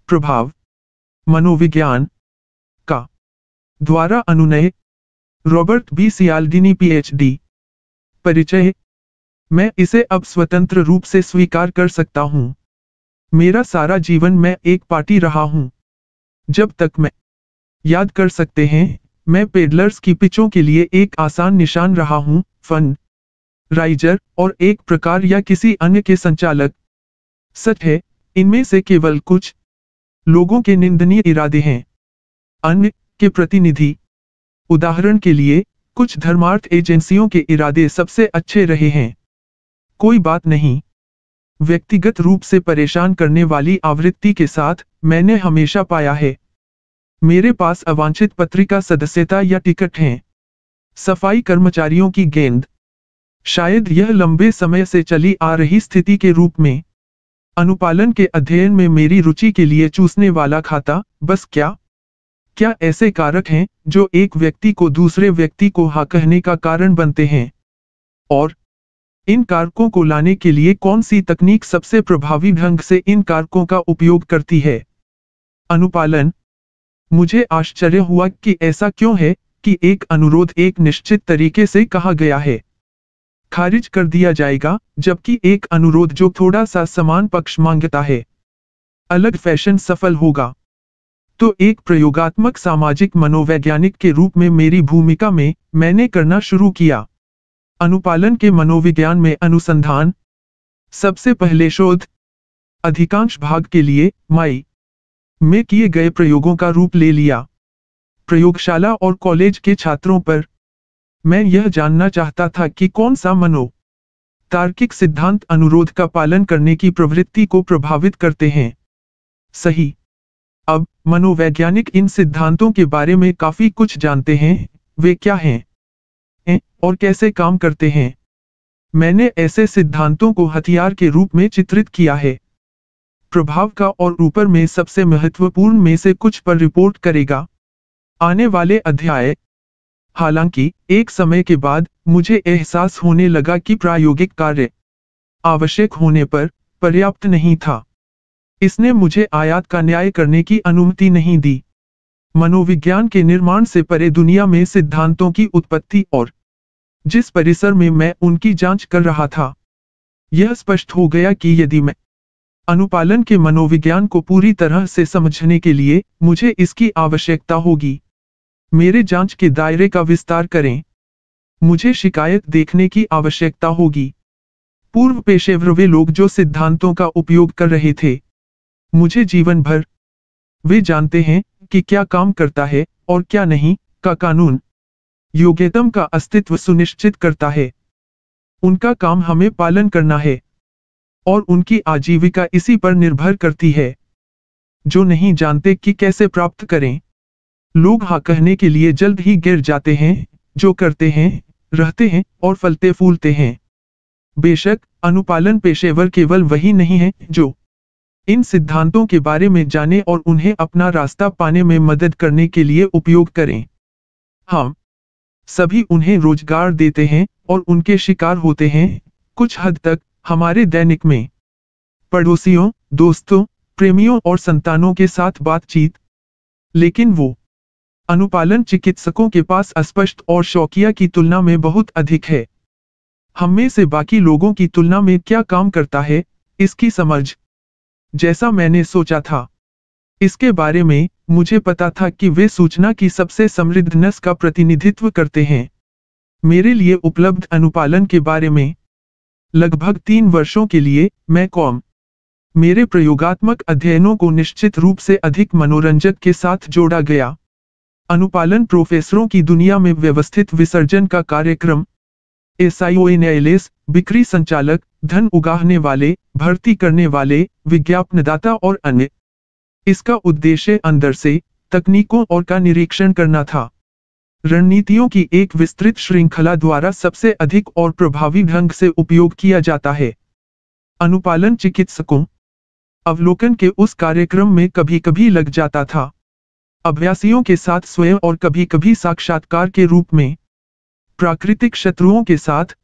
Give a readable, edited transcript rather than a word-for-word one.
प्रभाव मनोविज्ञान का द्वारा अनुनय रॉबर्ट बी सियाल्डिनी पीएचडी। परिचय। मैं इसे अब स्वतंत्र रूप से स्वीकार कर सकता हूं। मेरा सारा जीवन मैं एक पार्टी रहा हूं। जब तक मैं याद कर सकते हैं, मैं पेडलर्स की पिचों के लिए एक आसान निशान रहा हूं, फंड राइजर और एक प्रकार या किसी अन्य के संचालक। सच है, इनमें से केवल कुछ लोगों के निंदनीय इरादे हैं, अन्य के प्रतिनिधि। उदाहरण के लिए, कुछ धर्मार्थ एजेंसियों के इरादे सबसे अच्छे रहे हैं। कोई बात नहीं। व्यक्तिगत रूप से परेशान करने वाली आवृत्ति के साथ, मैंने हमेशा पाया है, मेरे पास अवांछित पत्रिका सदस्यता या टिकट हैं। सफाई कर्मचारियों की गेंद। शायद यह लंबे समय से चली आ रही स्थिति के रूप में अनुपालन के अध्ययन में मेरी रुचि के लिए चूसने वाला खाता। बस क्या ऐसे कारक हैं जो एक व्यक्ति को दूसरे व्यक्ति को हाँ कहने का कारण बनते हैं? और इन कारकों को लाने के लिए कौन सी तकनीक सबसे प्रभावी ढंग से इन कारकों का उपयोग करती है? अनुपालन। मुझे आश्चर्य हुआ कि ऐसा क्यों है कि एक अनुरोध एक निश्चित तरीके से कहा गया है, खारिज कर दिया जाएगा, जबकि एक अनुरोध जो थोड़ा सा समान पक्ष मांगता है, अलग फैशन सफल होगा। तो एक प्रयोगात्मक सामाजिक मनोवैज्ञानिक के रूप में मेरी भूमिका में मैंने करना शुरू किया अनुपालन के मनोविज्ञान में अनुसंधान। सबसे पहले शोध अधिकांश भाग के लिए माई में किए गए प्रयोगों का रूप ले लिया। प्रयोगशाला और कॉलेज के छात्रों पर मैं यह जानना चाहता था कि कौन सा तार्किक सिद्धांत अनुरोध का पालन करने की प्रवृत्ति को प्रभावित करते हैं। सही। अब मनोवैज्ञानिक इन सिद्धांतों के बारे में काफी कुछ जानते हैं। वे क्या हैं और कैसे काम करते हैं? मैंने ऐसे सिद्धांतों को हथियार के रूप में चित्रित किया है। प्रभाव का और ऊपर में सबसे महत्वपूर्ण में से कुछ पर रिपोर्ट करेगा आने वाले अध्याय। हालांकि एक समय के बाद मुझे एहसास होने लगा कि प्रायोगिक कार्य आवश्यक होने पर पर्याप्त नहीं था। इसने मुझे आयात का न्याय करने की अनुमति नहीं दी। मनोविज्ञान के निर्माण से परे दुनिया में सिद्धांतों की उत्पत्ति और जिस परिसर में मैं उनकी जांच कर रहा था, यह स्पष्ट हो गया कि यदि मैं अनुपालन के मनोविज्ञान को पूरी तरह से समझने के लिए मुझे इसकी आवश्यकता होगी। मेरे जांच के दायरे का विस्तार करें। मुझे शिकायत देखने की आवश्यकता होगी। पूर्व पेशेवर वे लोग जो सिद्धांतों का उपयोग कर रहे थे, मुझे जीवन भर वे जानते हैं कि क्या काम करता है और क्या नहीं का कानून योग्यतम का अस्तित्व सुनिश्चित करता है। उनका काम हमें पालन करना है और उनकी आजीविका इसी पर निर्भर करती है। जो नहीं जानते कि कैसे प्राप्त करें, लोग हाँ कहने के लिए जल्द ही गिर जाते हैं। जो करते हैं, रहते हैं और फलते फूलते हैं। बेशक अनुपालन पेशेवर केवल वही नहीं है जो इन सिद्धांतों के बारे में जाने और उन्हें अपना रास्ता पाने में मदद करने के लिए उपयोग करें। हम सभी उन्हें रोजगार देते हैं और उनके शिकार होते हैं, कुछ हद तक हमारे दैनिक में पड़ोसियों, दोस्तों, प्रेमियों और संतानों के साथ बातचीत। लेकिन वो अनुपालन चिकित्सकों के पास अस्पष्ट और शौकिया की तुलना में बहुत अधिक है। हम में से बाकी लोगों की तुलना में क्या काम करता है, इसकी समझ जैसा मैंने सोचा था। इसके बारे में मुझे पता था कि वे सूचना की सबसे समृद्ध नस का प्रतिनिधित्व करते हैं। मेरे लिए उपलब्ध अनुपालन के बारे में लगभग 3 वर्षों के लिए मैं मेरे प्रयोगात्मक अध्ययनों को निश्चित रूप से अधिक मनोरंजक के साथ जोड़ा गया। अनुपालन प्रोफेसरों की दुनिया में व्यवस्थित विसर्जन का कार्यक्रम, एसआईओएनएलएस, बिक्री संचालक, धन उगाहने वाले, भर्ती करने वाले, विज्ञापनदाता और अन्य। इसका उद्देश्य अंदर से तकनीकों और का निरीक्षण करना था। रणनीतियों की एक विस्तृत श्रृंखला द्वारा सबसे अधिक और प्रभावी ढंग से उपयोग किया जाता है। अनुपालन चिकित्सकों अवलोकन के उस कार्यक्रम में कभी-कभी लग जाता था, अभ्यासियों के साथ स्वयं और कभी-कभी साक्षात्कार के रूप में प्राकृतिक शत्रुओं के साथ,